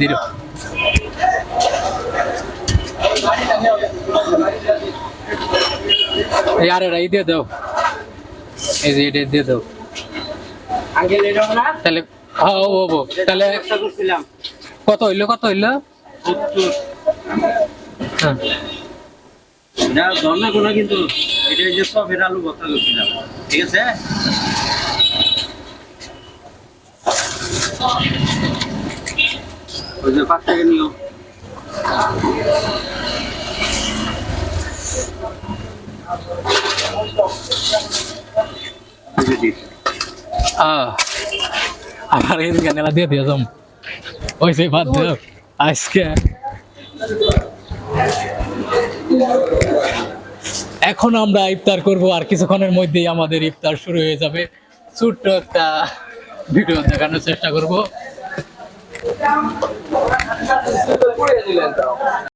দিরো এই আরে রাই দিয়ে দাও, এই যে এটা দিয়ে দাও আঙ্কেল এটা না তাহলে। হ্যাঁ ও ও তাহলে চেষ্টা করছিলাম কত হইলো 70 হ্যাঁ না ধরনা কোনো কিন্তু এটা যে সব এটা আলু ভর্তা করছিলাম ঠিক আছে ওই যে 5 টাকা নিও আমার এই গানেলা দিয়ে দিয়ে যাম ওই সেই বাদ দাও আজকে। এখন আমরা ইফতার করব, আর কিছুক্ষণের মধ্যেই আমাদের ইফতার শুরু হয়ে যাবে। ছোট্ট একটা ভিডিও দেখানোর চেষ্টা করব।